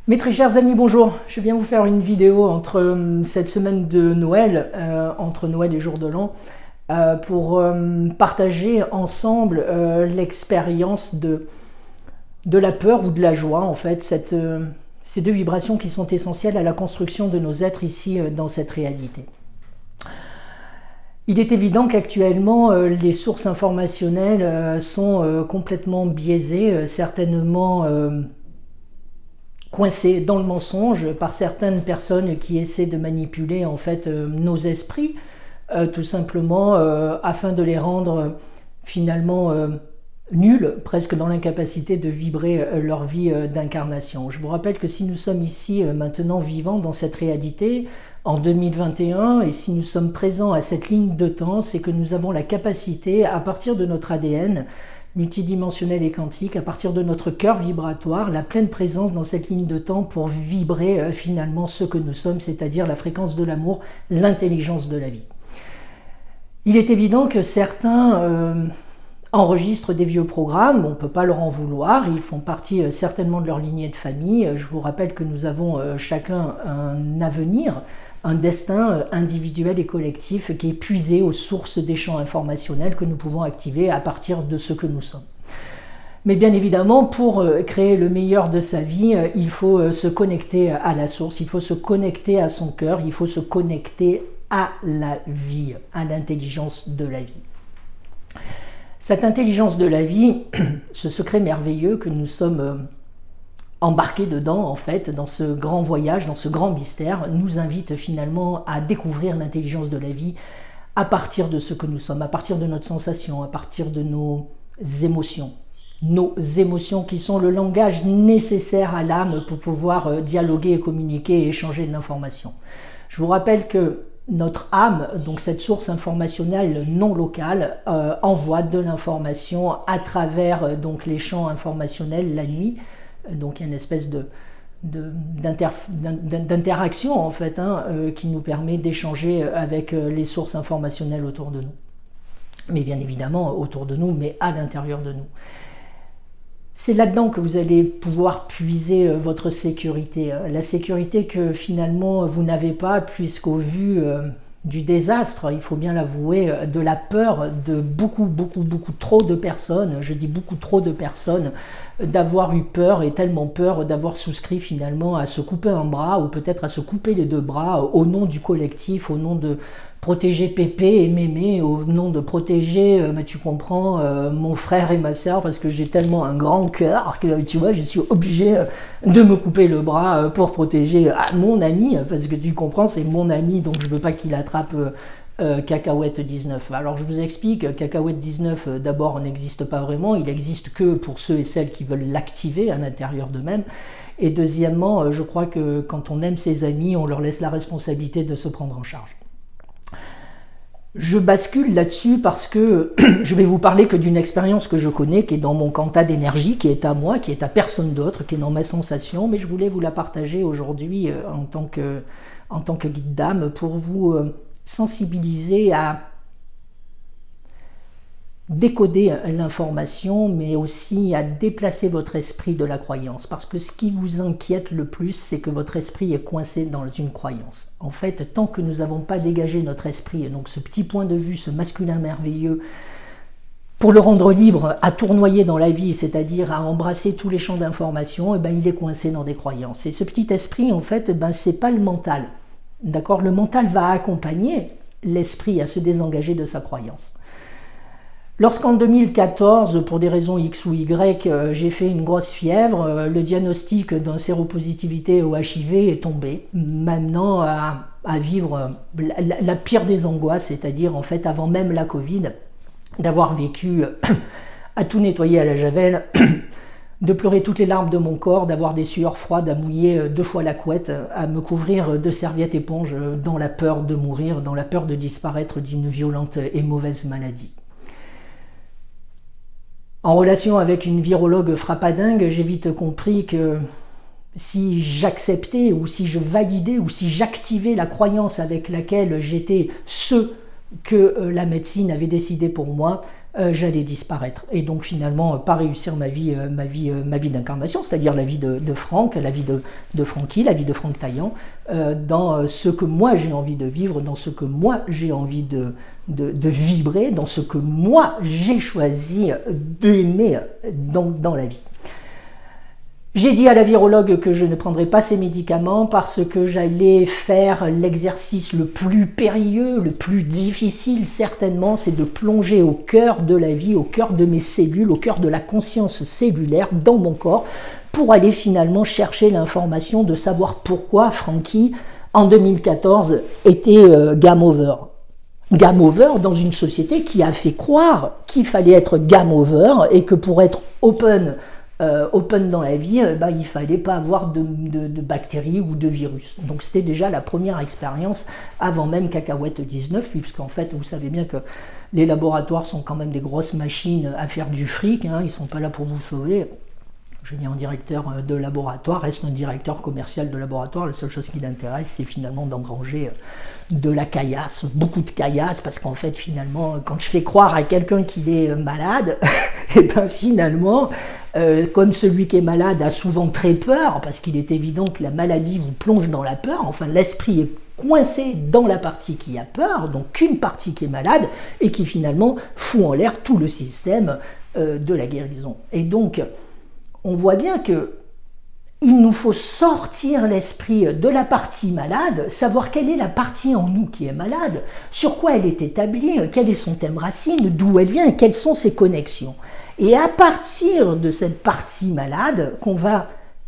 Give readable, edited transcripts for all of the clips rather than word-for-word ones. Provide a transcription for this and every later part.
Mes très chers amis, bonjour. Je viens vous faire une vidéo entre cette semaine de Noël, entre Noël et Jour de l'An, pour partager ensemble l'expérience de la peur ou de la joie, en fait, ces deux vibrations qui sont essentielles à la construction de nos êtres ici dans cette réalité. Il est évident qu'actuellement, les sources informationnelles sont complètement biaisées, certainement coincées dans le mensonge par certaines personnes qui essaient de manipuler en fait nos esprits, tout simplement afin de les rendre finalement nuls, presque dans l'incapacité de vibrer leur vie d'incarnation. Je vous rappelle que si nous sommes ici maintenant vivants dans cette réalité, en 2021, et si nous sommes présents à cette ligne de temps, c'est que nous avons la capacité, à partir de notre ADN, multidimensionnel et quantique, à partir de notre cœur vibratoire, la pleine présence dans cette ligne de temps pour vibrer finalement ce que nous sommes, c'est-à-dire la fréquence de l'amour, l'intelligence de la vie. Il est évident que certains enregistrent des vieux programmes, on ne peut pas leur en vouloir, ils font partie certainement de leur lignée de famille. Je vous rappelle que nous avons chacun un avenir, un destin individuel et collectif qui est puisé aux sources des champs informationnels que nous pouvons activer à partir de ce que nous sommes. Mais bien évidemment, pour créer le meilleur de sa vie, il faut se connecter à la source, il faut se connecter à son cœur, il faut se connecter à la vie, à l'intelligence de la vie. Cette intelligence de la vie, ce secret merveilleux que nous sommes embarqués dedans, en fait, dans ce grand voyage, dans ce grand mystère, nous invite finalement à découvrir l'intelligence de la vie à partir de ce que nous sommes, à partir de notre sensation, à partir de nos émotions. Nos émotions qui sont le langage nécessaire à l'âme pour pouvoir dialoguer, communiquer et échanger de l'information. Je vous rappelle que notre âme, donc cette source informationnelle non locale, envoie de l'information à travers donc les champs informationnels la nuit. Donc il y a une espèce d'interaction en fait qui nous permet d'échanger avec les sources informationnelles autour de nous. Mais bien évidemment autour de nous, mais à l'intérieur de nous. C'est là-dedans que vous allez pouvoir puiser votre sécurité. La sécurité que finalement vous n'avez pas, puisqu'au vu du désastre, il faut bien l'avouer, de la peur de beaucoup trop de personnes, je dis beaucoup trop de personnes, d'avoir eu peur et tellement peur d'avoir souscrit finalement à se couper un bras ou peut-être à se couper les deux bras au nom du collectif, au nom de protéger Pépé et Mémé, au nom de protéger, tu comprends, mon frère et ma soeur, parce que j'ai tellement un grand cœur que tu vois, je suis obligé de me couper le bras pour protéger mon ami, parce que tu comprends, c'est mon ami, donc je veux pas qu'il attrape Cacahuète 19. Alors je vous explique, Cacahuète 19 d'abord n'existe pas vraiment, il existe que pour ceux et celles qui veulent l'activer à l'intérieur d'eux-mêmes. Et deuxièmement, je crois que quand on aime ses amis, on leur laisse la responsabilité de se prendre en charge. Je bascule là-dessus parce que je vais vous parler que d'une expérience que je connais, qui est dans mon quanta d'énergie, qui est à moi, qui est à personne d'autre, qui est dans ma sensation, mais je voulais vous la partager aujourd'hui en tant que guide d'âme pour vous sensibiliser à décoder l'information, mais aussi à déplacer votre esprit de la croyance. Parce que ce qui vous inquiète le plus, c'est que votre esprit est coincé dans une croyance. En fait, tant que nous n'avons pas dégagé notre esprit, et donc ce petit point de vue, ce masculin merveilleux, pour le rendre libre, à tournoyer dans la vie, c'est-à-dire à embrasser tous les champs d'information, il est coincé dans des croyances. Et ce petit esprit, en fait, c'est pas le mental. D'accord ? Le mental va accompagner l'esprit à se désengager de sa croyance. Lorsqu'en 2014, pour des raisons X ou Y, j'ai fait une grosse fièvre, le diagnostic d'un séropositivité au HIV est tombé, m'amenant à vivre la pire des angoisses, c'est-à-dire en fait avant même la Covid, d'avoir vécu à tout nettoyer à la javel, de pleurer toutes les larmes de mon corps, d'avoir des sueurs froides, à mouiller 2 fois la couette, à me couvrir de serviettes éponges dans la peur de mourir, dans la peur de disparaître d'une violente et mauvaise maladie. En relation avec une virologue frappadingue, j'ai vite compris que si j'acceptais ou si je validais ou si j'activais la croyance avec laquelle j'étais ce que la médecine avait décidé pour moi, j'allais disparaître. Et donc finalement, pas réussir ma vie d'incarnation, c'est-à-dire la vie de Franck, la vie de Francky, la vie de Franck Taillant, dans ce que moi j'ai envie de vivre, dans ce que moi j'ai envie de vibrer, dans ce que moi j'ai choisi d'aimer dans la vie. J'ai dit à la virologue que je ne prendrais pas ces médicaments parce que j'allais faire l'exercice le plus périlleux, le plus difficile certainement, c'est de plonger au cœur de la vie, au cœur de mes cellules, au cœur de la conscience cellulaire dans mon corps pour aller finalement chercher l'information de savoir pourquoi Francky, en 2014, était game over. Game over dans une société qui a fait croire qu'il fallait être game over et que pour être open dans la vie, il ne fallait pas avoir de bactéries ou de virus. Donc c'était déjà la première expérience avant même Cacahuète 19, puisqu'en fait vous savez bien que les laboratoires sont quand même des grosses machines à faire du fric, hein, ils ne sont pas là pour vous sauver. Je dis un directeur de laboratoire, reste un directeur commercial de laboratoire, la seule chose qui l'intéresse c'est finalement d'engranger de la caillasse, beaucoup de caillasse, parce qu'en fait finalement quand je fais croire à quelqu'un qu'il est malade, et bien finalement comme celui qui est malade a souvent très peur, parce qu'il est évident que la maladie vous plonge dans la peur, enfin l'esprit est coincé dans la partie qui a peur, donc une partie qui est malade, et qui finalement fout en l'air tout le système de la guérison. Et donc, on voit bien que il nous faut sortir l'esprit de la partie malade, savoir quelle est la partie en nous qui est malade, sur quoi elle est établie, quel est son thème racine, d'où elle vient et quelles sont ses connexions. Et à partir de cette partie malade qu'on va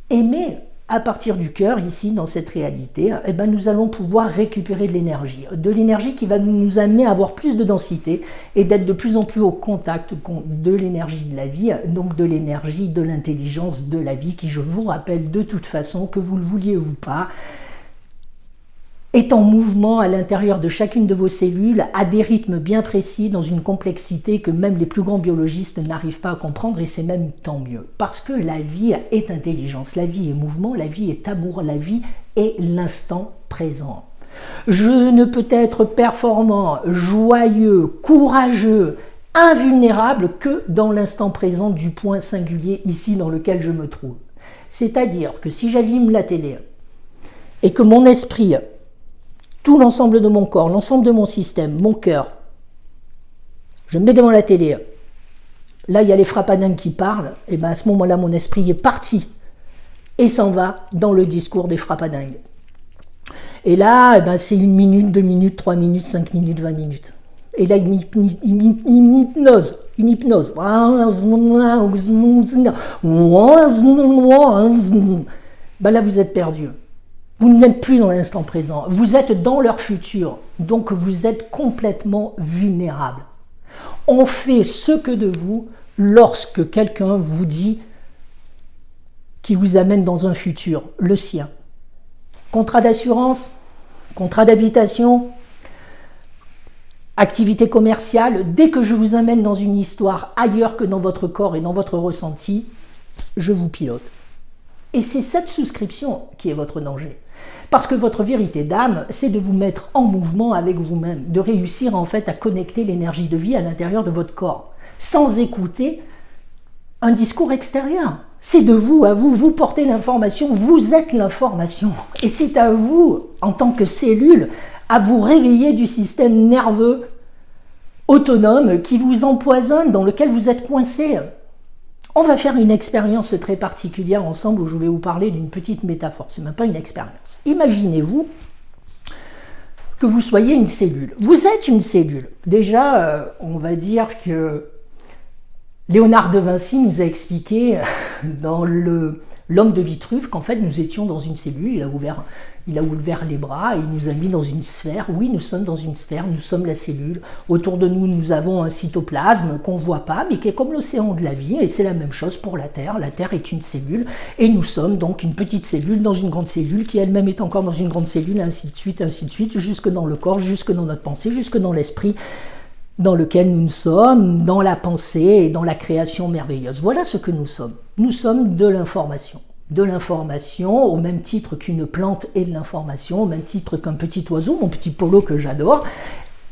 aimer à partir du cœur, ici, dans cette réalité, eh ben, nous allons pouvoir récupérer de l'énergie qui va nous amener à avoir plus de densité et d'être de plus en plus au contact de l'énergie de la vie, donc de l'énergie de l'intelligence de la vie, qui, je vous rappelle de toute façon, que vous le vouliez ou pas, est en mouvement à l'intérieur de chacune de vos cellules, à des rythmes bien précis, dans une complexité que même les plus grands biologistes n'arrivent pas à comprendre, et c'est même tant mieux. Parce que la vie est intelligence, la vie est mouvement, la vie est amour, la vie est l'instant présent. Je ne peux être performant, joyeux, courageux, invulnérable que dans l'instant présent du point singulier ici dans lequel je me trouve. C'est-à-dire que si j'allume la télé et que mon esprit, tout l'ensemble de mon corps, l'ensemble de mon système, mon cœur, je me mets devant la télé, là il y a les frappadingues qui parlent, et bien à ce moment-là mon esprit est parti et s'en va dans le discours des frappadingues. Et là, c'est 1 minute, 2 minutes, 3 minutes, 5 minutes, 20 minutes. Et là, une hypnose. Là, vous êtes perdu. Vous n'êtes plus dans l'instant présent. Vous êtes dans leur futur. Donc, vous êtes complètement vulnérable. On fait ce que de vous lorsque quelqu'un vous dit qu'il vous amène dans un futur, le sien. Contrat d'assurance, contrat d'habitation, activité commerciale, dès que je vous amène dans une histoire ailleurs que dans votre corps et dans votre ressenti, je vous pilote. Et c'est cette souscription qui est votre danger. Parce que votre vérité d'âme, c'est de vous mettre en mouvement avec vous-même, de réussir en fait à connecter l'énergie de vie à l'intérieur de votre corps, sans écouter un discours extérieur. C'est de vous à vous, vous portez l'information, vous êtes l'information. Et c'est à vous, en tant que cellule, à vous réveiller du système nerveux autonome qui vous empoisonne, dans lequel vous êtes coincé. On va faire une expérience très particulière ensemble où je vais vous parler d'une petite métaphore. Ce n'est même pas une expérience. Imaginez-vous que vous soyez une cellule. Vous êtes une cellule. Déjà, on va dire que Léonard de Vinci nous a expliqué dans l'homme de Vitruve qu'en fait nous étions dans une cellule. Il a ouvert les bras et il nous a mis dans une sphère. Oui, nous sommes dans une sphère, nous sommes la cellule. Autour de nous, nous avons un cytoplasme qu'on ne voit pas, mais qui est comme l'océan de la vie. Et c'est la même chose pour la Terre. La Terre est une cellule et nous sommes donc une petite cellule dans une grande cellule qui elle-même est encore dans une grande cellule, ainsi de suite, jusque dans le corps, jusque dans notre pensée, jusque dans l'esprit dans lequel nous sommes, dans la pensée et dans la création merveilleuse. Voilà ce que nous sommes. Nous sommes de l'information. De l'information, au même titre qu'une plante est de l'information, au même titre qu'un petit oiseau, mon petit polo que j'adore,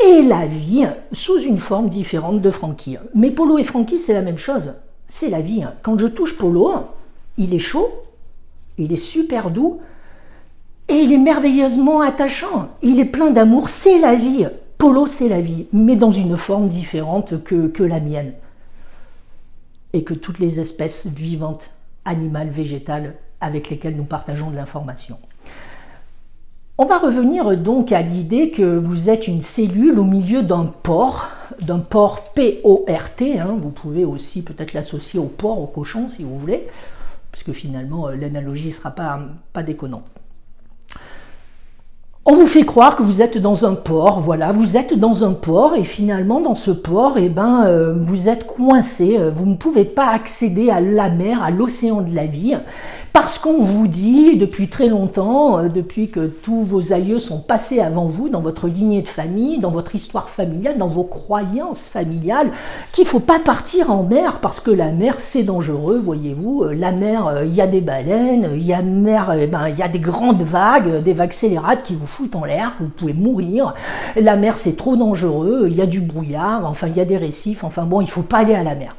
et la vie sous une forme différente de Frankie. Mais Polo et Frankie, c'est la même chose. C'est la vie. Quand je touche Polo, il est chaud, il est super doux, et il est merveilleusement attachant. Il est plein d'amour, c'est la vie. Polo, c'est la vie, mais dans une forme différente que la mienne. Et que toutes les espèces vivantes, animales, végétales, avec lesquelles nous partageons de l'information. On va revenir donc à l'idée que vous êtes une cellule au milieu d'un pore P-O-R-T, vous pouvez aussi peut-être l'associer au porc, au cochon si vous voulez, puisque finalement l'analogie ne sera pas déconnante. On vous fait croire que vous êtes dans un port, voilà, vous êtes dans un port et finalement dans ce port, vous êtes coincé, vous ne pouvez pas accéder à la mer, à l'océan de la vie, parce qu'on vous dit depuis très longtemps, depuis que tous vos aïeux sont passés avant vous, dans votre lignée de famille, dans votre histoire familiale, dans vos croyances familiales, qu'il ne faut pas partir en mer parce que la mer c'est dangereux, voyez-vous, la mer, il y a des baleines, il y a des grandes vagues scélérates qui vous foutent en l'air, vous pouvez mourir, la mer c'est trop dangereux, il y a du brouillard, enfin il y a des récifs, enfin bon, il ne faut pas aller à la mer.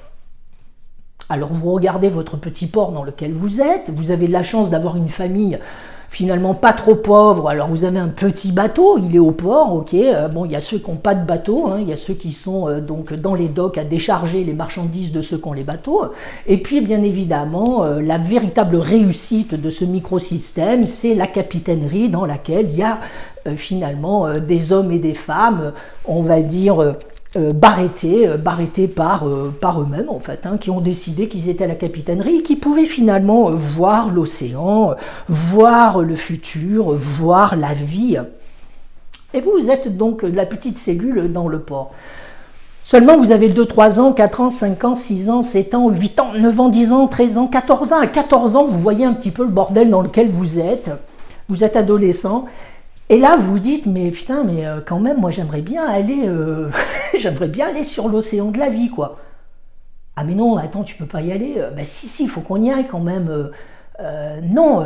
Alors vous regardez votre petit port dans lequel vous êtes, vous avez de la chance d'avoir une famille finalement pas trop pauvre, alors vous avez un petit bateau, il est au port, ok, bon il y a ceux qui n'ont pas de bateau, il y a ceux qui sont donc dans les docks à décharger les marchandises de ceux qui ont les bateaux, et puis bien évidemment la véritable réussite de ce microsystème, c'est la capitainerie dans laquelle il y a finalement des hommes et des femmes, on va dire barrettés par eux-mêmes en fait, qui ont décidé qu'ils étaient à la capitainerie et qui pouvaient finalement voir l'océan, voir le futur, voir la vie. Et vous êtes donc la petite cellule dans le port. Seulement vous avez 2, 3 ans, 4 ans, 5 ans, 6 ans, 7 ans, 8 ans, 9 ans, 10 ans, 13 ans, 14 ans. À 14 ans, vous voyez un petit peu le bordel dans lequel vous êtes adolescent. Et là, vous vous dites, mais putain, mais quand même, moi, j'aimerais bien aller sur l'océan de la vie, quoi. Ah, mais non, attends, tu peux pas y aller. Ben si, il faut qu'on y aille quand même. Non,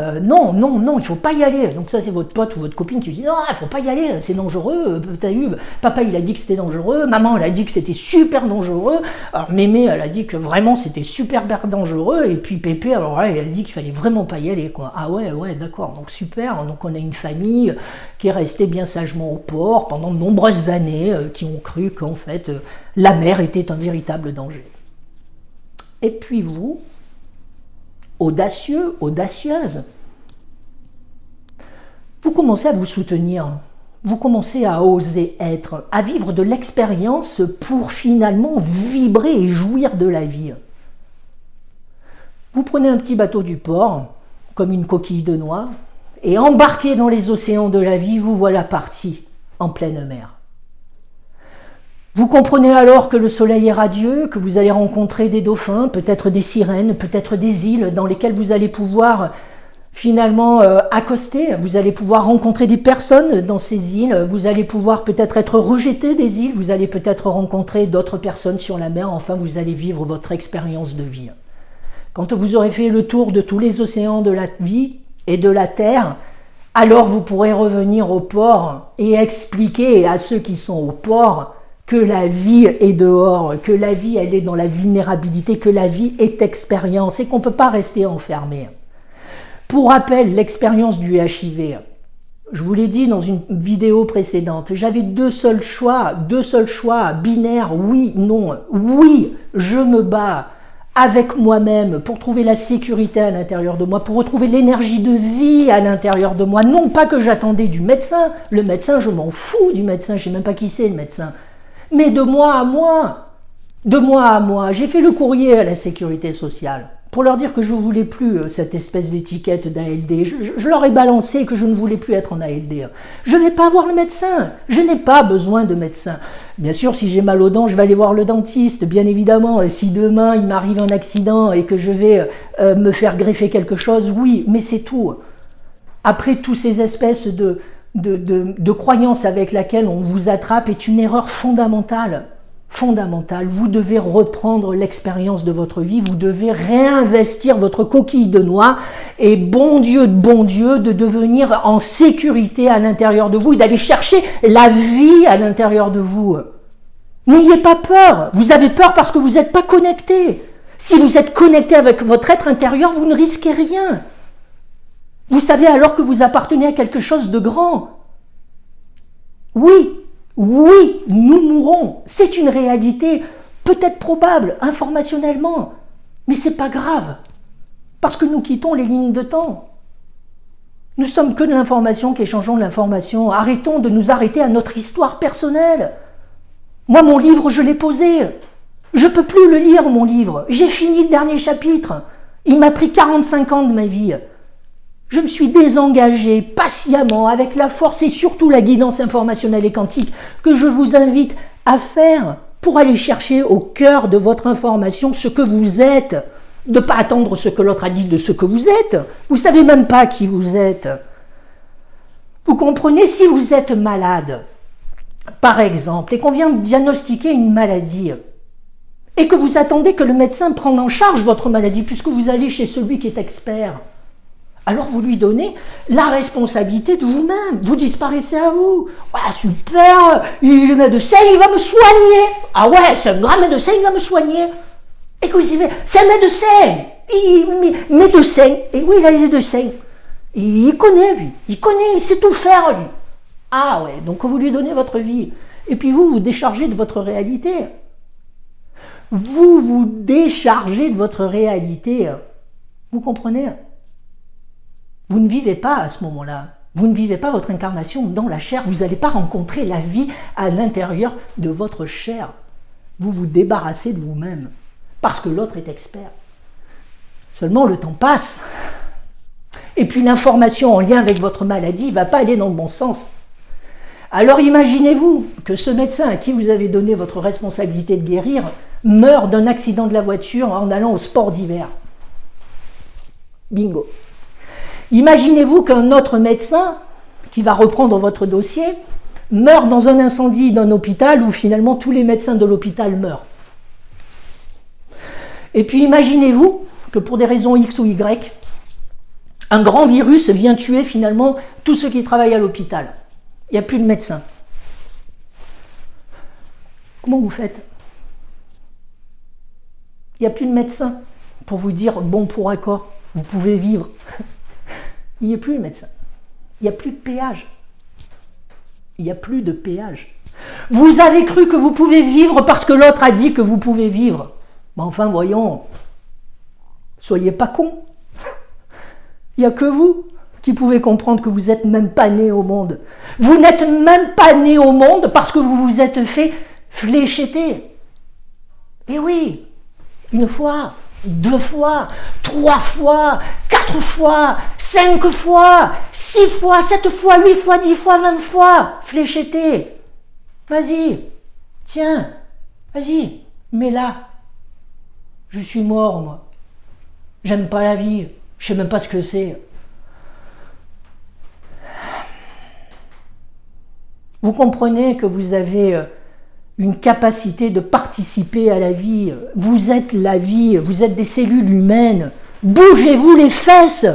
il faut pas y aller. Donc ça, c'est votre pote ou votre copine qui dit, non, il faut pas y aller, c'est dangereux. T'as eu, papa, il a dit que c'était dangereux. Maman, elle a dit que c'était super dangereux. Alors Mémé, elle a dit que vraiment, c'était super dangereux. Et puis Pépé, alors là, elle a dit qu'il fallait vraiment pas y aller, quoi. Ah ouais, d'accord. Donc super. Donc on a une famille qui est restée bien sagement au port pendant de nombreuses années, qui ont cru qu'en fait, la mer était un véritable danger. Et puis vous, audacieux, audacieuse, vous commencez à vous soutenir, vous commencez à oser être, à vivre de l'expérience pour finalement vibrer et jouir de la vie. Vous prenez un petit bateau du port, comme une coquille de noix, et embarqué dans les océans de la vie, vous voilà parti en pleine mer. Vous comprenez alors que le soleil est radieux, que vous allez rencontrer des dauphins, peut-être des sirènes, peut-être des îles dans lesquelles vous allez pouvoir finalement accoster, vous allez pouvoir rencontrer des personnes dans ces îles, vous allez pouvoir peut-être être rejeté des îles, vous allez peut-être rencontrer d'autres personnes sur la mer, enfin vous allez vivre votre expérience de vie. Quand vous aurez fait le tour de tous les océans de la vie et de la terre, alors vous pourrez revenir au port et expliquer à ceux qui sont au port que la vie est dehors, que la vie elle est dans la vulnérabilité, que la vie est expérience et qu'on ne peut pas rester enfermé. Pour rappel, l'expérience du HIV, je vous l'ai dit dans une vidéo précédente, j'avais deux seuls choix binaires, oui, non. Oui, je me bats avec moi-même pour trouver la sécurité à l'intérieur de moi, pour retrouver l'énergie de vie à l'intérieur de moi. Non pas que j'attendais du médecin, le médecin, je m'en fous du médecin, je ne sais même pas qui c'est le médecin. Mais de moi à moi, j'ai fait le courrier à la sécurité sociale pour leur dire que je ne voulais plus cette espèce d'étiquette d'ALD. Je leur ai balancé que je ne voulais plus être en ALD. Je ne vais pas voir le médecin, je n'ai pas besoin de médecin. Bien sûr, si j'ai mal aux dents, je vais aller voir le dentiste, bien évidemment. Et si demain il m'arrive un accident et que je vais me faire greffer quelque chose, oui, mais c'est tout. Après, toutes ces espèces de croyance avec laquelle on vous attrape est une erreur fondamentale. fondamentale. Vous devez reprendre l'expérience de votre vie, vous devez réinvestir votre coquille de noix et bon Dieu, de devenir en sécurité à l'intérieur de vous et d'aller chercher la vie à l'intérieur de vous. N'ayez pas peur. Vous avez peur parce que vous n'êtes pas connecté. Si vous êtes connecté avec votre être intérieur, vous ne risquez rien. Vous savez alors que vous appartenez à quelque chose de grand. Oui, nous mourrons. C'est une réalité, peut-être probable, informationnellement. Mais ce n'est pas grave. Parce que nous quittons les lignes de temps. Nous sommes que de l'information qui échangeons de l'information. Arrêtons de nous arrêter à notre histoire personnelle. Moi, mon livre, je l'ai posé. Je ne peux plus le lire, mon livre. J'ai fini le dernier chapitre. Il m'a pris 45 ans de ma vie. Je me suis désengagé patiemment avec la force et surtout la guidance informationnelle et quantique que je vous invite à faire pour aller chercher au cœur de votre information ce que vous êtes. De ne pas attendre ce que l'autre a dit de ce que vous êtes. Vous ne savez même pas qui vous êtes. Vous comprenez, si vous êtes malade, par exemple, et qu'on vient de diagnostiquer une maladie, et que vous attendez que le médecin prenne en charge votre maladie, puisque vous allez chez celui qui est expert, alors vous lui donnez la responsabilité de vous-même. Vous disparaissez à vous. Ah, super, le médecin, il va me soigner. Ah ouais, c'est un grand médecin, il va me soigner. Et que vous dites, c'est un médecin. Médecin. Et oui, il a les médecins. Il connaît, lui. Il sait tout faire, lui. Ah ouais, donc vous lui donnez votre vie. Et puis vous déchargez de votre réalité. Vous déchargez de votre réalité. Vous comprenez ? Vous ne vivez pas à ce moment-là. Vous ne vivez pas votre incarnation dans la chair. Vous n'allez pas rencontrer la vie à l'intérieur de votre chair. Vous vous débarrassez de vous-même parce que l'autre est expert. Seulement, le temps passe. Et puis l'information en lien avec votre maladie ne va pas aller dans le bon sens. Alors imaginez-vous que ce médecin à qui vous avez donné votre responsabilité de guérir meurt d'un accident de la voiture en allant au sport d'hiver. Bingo. Imaginez-vous qu'un autre médecin, qui va reprendre votre dossier, meurt dans un incendie d'un hôpital où finalement tous les médecins de l'hôpital meurent. Et puis imaginez-vous que pour des raisons X ou Y, un grand virus vient tuer finalement tous ceux qui travaillent à l'hôpital. Il n'y a plus de médecins. Comment vous faites ? Il n'y a plus de médecins pour vous dire bon pour accord, vous pouvez vivre. Il n'y a plus de médecin. Il n'y a plus de péage. Il n'y a plus de péage. Vous avez cru que vous pouvez vivre parce que l'autre a dit que vous pouvez vivre. Mais enfin, voyons, soyez pas cons. Il n'y a que vous qui pouvez comprendre que vous n'êtes même pas né au monde. Vous n'êtes même pas né au monde parce que vous vous êtes fait flécheter. Et oui, une fois, 2 fois, 3 fois, 4 fois, 5 fois, 6 fois, 7 fois, 8 fois, 10 fois, 20 fois, flécheté. Vas-y, tiens, vas-y, mets-la. Je suis mort, moi. J'aime pas la vie, je sais même pas ce que c'est. Vous comprenez que vous avez une capacité de participer à la vie. Vous êtes la vie, vous êtes des cellules humaines. Bougez-vous les fesses.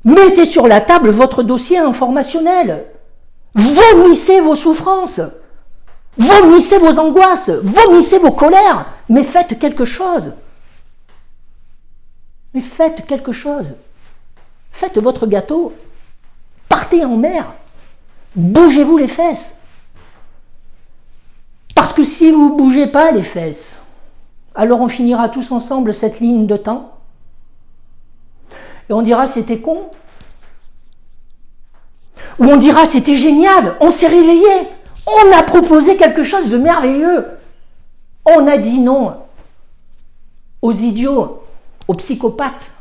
Mettez sur la table votre dossier informationnel. Vomissez vos souffrances. Vomissez vos angoisses. Vomissez vos colères. Mais faites quelque chose. Mais faites quelque chose. Faites votre gâteau. Partez en mer. Bougez-vous les fesses. Parce que si vous ne bougez pas les fesses, alors on finira tous ensemble cette ligne de temps. Et on dira c'était con. Ou on dira c'était génial, on s'est réveillé. On a proposé quelque chose de merveilleux. On a dit non aux idiots, aux psychopathes,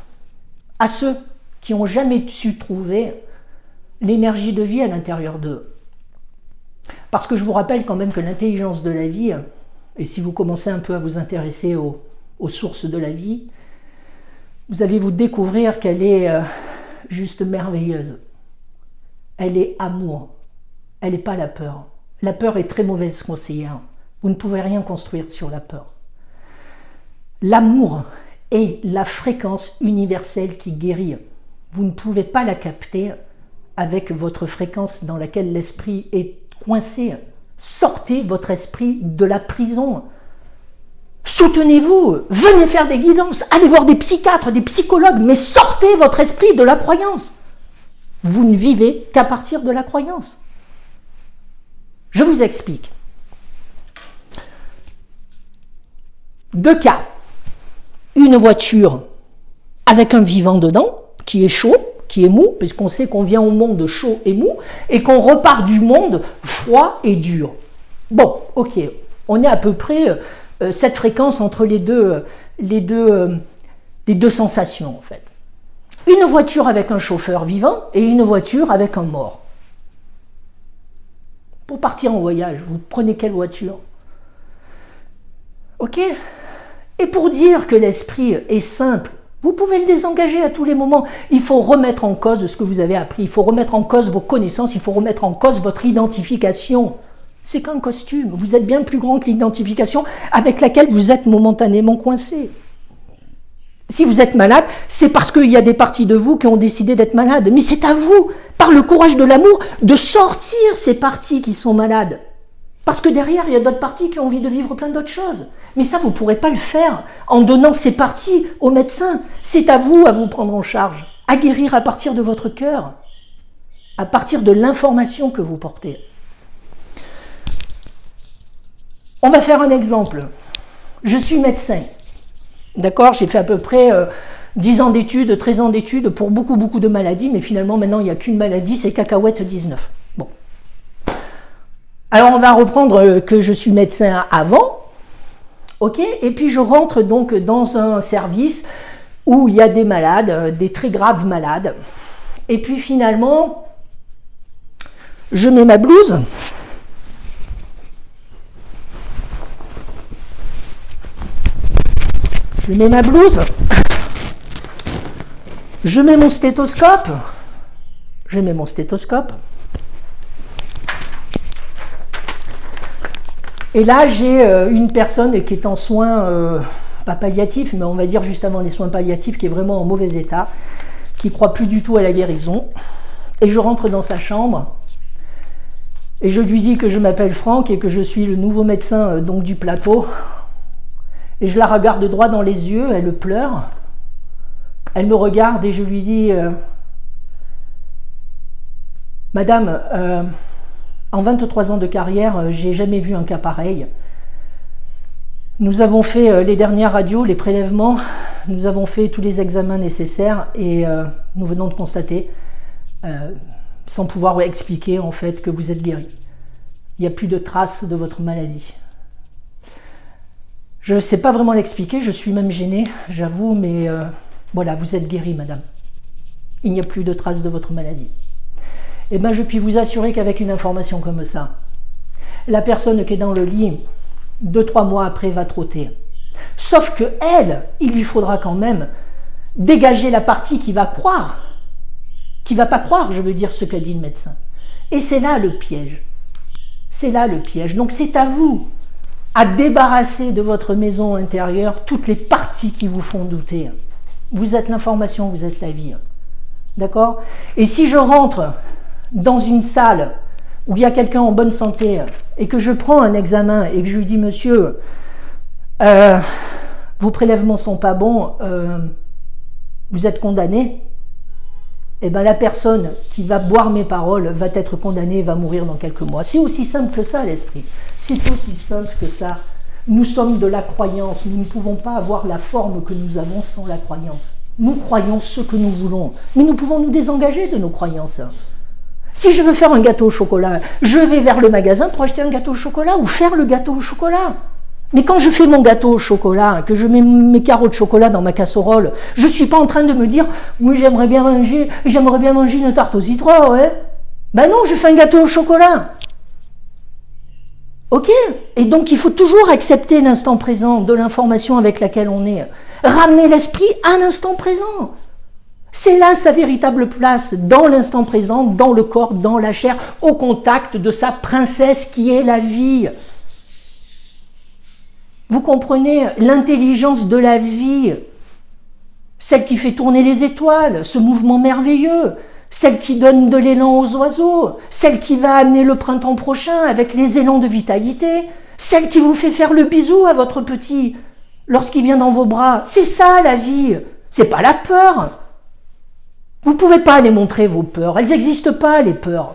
à ceux qui n'ont jamais su trouver l'énergie de vie à l'intérieur d'eux. Parce que je vous rappelle quand même que l'intelligence de la vie, et si vous commencez un peu à vous intéresser aux sources de la vie, vous allez vous découvrir qu'elle est juste merveilleuse. Elle est amour, elle n'est pas la peur. La peur est très mauvaise conseillère. Vous ne pouvez rien construire sur la peur. L'amour est la fréquence universelle qui guérit. Vous ne pouvez pas la capter avec votre fréquence dans laquelle l'esprit est coincé. Sortez votre esprit de la prison. Soutenez-vous, venez faire des guidances, allez voir des psychiatres, des psychologues, mais sortez votre esprit de la croyance. Vous ne vivez qu'à partir de la croyance. Je vous explique. 2 cas. Une voiture avec un vivant dedans, qui est chaud, qui est mou, puisqu'on sait qu'on vient au monde chaud et mou, et qu'on repart du monde froid et dur. Bon, ok, on est à peu près cette fréquence entre les deux sensations, en fait. Une voiture avec un chauffeur vivant et une voiture avec un mort. Pour partir en voyage, vous prenez quelle voiture? Ok? Et pour dire que l'esprit est simple, vous pouvez le désengager à tous les moments. Il faut remettre en cause ce que vous avez appris, il faut remettre en cause vos connaissances, il faut remettre en cause votre identification. C'est qu'un costume, vous êtes bien plus grand que l'identification avec laquelle vous êtes momentanément coincé. Si vous êtes malade, c'est parce qu'il y a des parties de vous qui ont décidé d'être malades. Mais c'est à vous, par le courage de l'amour, de sortir ces parties qui sont malades. Parce que derrière, il y a d'autres parties qui ont envie de vivre plein d'autres choses. Mais ça, vous ne pourrez pas le faire en donnant ces parties aux médecins. C'est à vous prendre en charge, à guérir à partir de votre cœur, à partir de l'information que vous portez. On va faire un exemple. Je suis médecin. D'accord, j'ai fait à peu près 10 ans d'études, 13 ans d'études pour beaucoup de maladies, mais finalement maintenant il n'y a qu'une maladie, c'est cacahuète 19. Bon. Alors on va reprendre que je suis médecin avant, ok, et puis je rentre donc dans un service où il y a des malades, des très graves malades, et puis finalement je mets ma blouse. Je mets ma blouse, je mets mon stéthoscope, et là j'ai une personne qui est en soins, pas palliatifs, mais on va dire juste avant les soins palliatifs, qui est vraiment en mauvais état, qui ne croit plus du tout à la guérison, et je rentre dans sa chambre, et je lui dis que je m'appelle Franck et que je suis le nouveau médecin donc du plateau. Et je la regarde droit dans les yeux, elle pleure, elle me regarde et je lui dis « Madame, en 23 ans de carrière, j'ai jamais vu un cas pareil. Nous avons fait les dernières radios, les prélèvements, nous avons fait tous les examens nécessaires et nous venons de constater, sans pouvoir expliquer en fait, que vous êtes guéri. Il n'y a plus de traces de votre maladie. » Je ne sais pas vraiment l'expliquer, je suis même gêné, j'avoue, mais voilà, vous êtes guérie, madame. Il n'y a plus de traces de votre maladie. Eh bien, je puis vous assurer qu'avec une information comme ça, la personne qui est dans le lit, 2-3 mois après, va trotter. Sauf que elle, il lui faudra quand même dégager la partie qui va croire, qui va pas croire, je veux dire, ce qu'a dit le médecin. Et c'est là le piège. C'est là le piège. Donc c'est à vous à débarrasser de votre maison intérieure toutes les parties qui vous font douter. Vous êtes l'information, vous êtes la vie. D'accord? Et si je rentre dans une salle où il y a quelqu'un en bonne santé et que je prends un examen et que je lui dis « Monsieur, vos prélèvements ne sont pas bons, vous êtes condamné », eh bien la personne qui va boire mes paroles va être condamnée et va mourir dans quelques mois. C'est aussi simple que ça, l'esprit. C'est aussi simple que ça. Nous sommes de la croyance. Nous ne pouvons pas avoir la forme que nous avons sans la croyance. Nous croyons ce que nous voulons, mais nous pouvons nous désengager de nos croyances. Si je veux faire un gâteau au chocolat, je vais vers le magasin pour acheter un gâteau au chocolat ou faire le gâteau au chocolat. Mais quand je fais mon gâteau au chocolat, que je mets mes carreaux de chocolat dans ma casserole, je ne suis pas en train de me dire « Oui, j'aimerais bien manger une tarte au citron, ouais. » Ben non, je fais un gâteau au chocolat. Ok? Et donc, il faut toujours accepter l'instant présent de l'information avec laquelle on est. Ramener l'esprit à l'instant présent. C'est là sa véritable place, dans l'instant présent, dans le corps, dans la chair, au contact de sa princesse qui est la vie. Vous comprenez l'intelligence de la vie, celle qui fait tourner les étoiles, ce mouvement merveilleux, celle qui donne de l'élan aux oiseaux, celle qui va amener le printemps prochain avec les élans de vitalité, celle qui vous fait faire le bisou à votre petit lorsqu'il vient dans vos bras. C'est ça la vie, c'est pas la peur. Vous ne pouvez pas les montrer vos peurs, elles n'existent pas les peurs.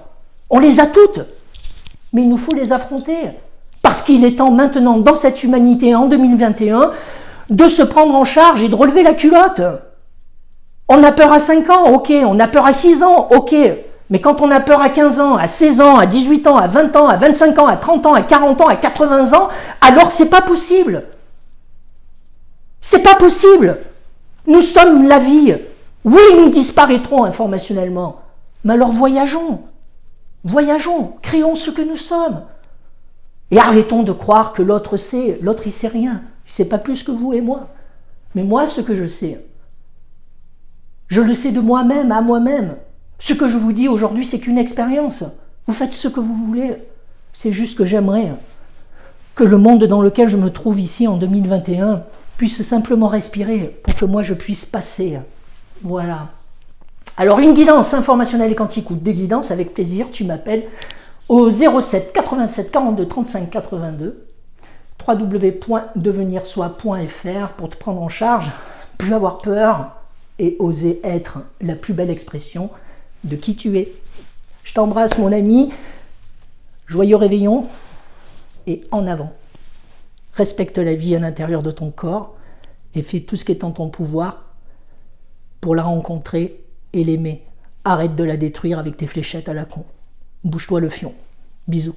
On les a toutes, mais il nous faut les affronter. Parce qu'il est temps maintenant, dans cette humanité en 2021, de se prendre en charge et de relever la culotte. On a peur à 5 ans, ok. On a peur à 6 ans, ok. Mais quand on a peur à 15 ans, à 16 ans, à 18 ans, à 20 ans, à 25 ans, à 30 ans, à 40 ans, à 80 ans, alors c'est pas possible. C'est pas possible. Nous sommes la vie. Oui, nous disparaîtrons informationnellement. Mais alors voyageons. Voyageons. Créons ce que nous sommes. Et arrêtons de croire que l'autre sait. L'autre, il sait rien. Il sait pas plus que vous et moi. Mais moi, ce que je sais, je le sais de moi-même, à moi-même. Ce que je vous dis aujourd'hui, c'est qu'une expérience. Vous faites ce que vous voulez. C'est juste que j'aimerais que le monde dans lequel je me trouve ici en 2021 puisse simplement respirer pour que moi je puisse passer. Voilà. Alors une guidance informationnelle et quantique ou des guidances, avec plaisir, tu m'appelles au 07 87 42 35 82 www.devenirsoi.fr pour te prendre en charge, plus avoir peur et oser être la plus belle expression de qui tu es. Je t'embrasse mon ami, joyeux réveillon et en avant. Respecte la vie à l'intérieur de ton corps et fais tout ce qui est en ton pouvoir pour la rencontrer et l'aimer. Arrête de la détruire avec tes fléchettes à la con. Bouge-toi le fion. Bisous.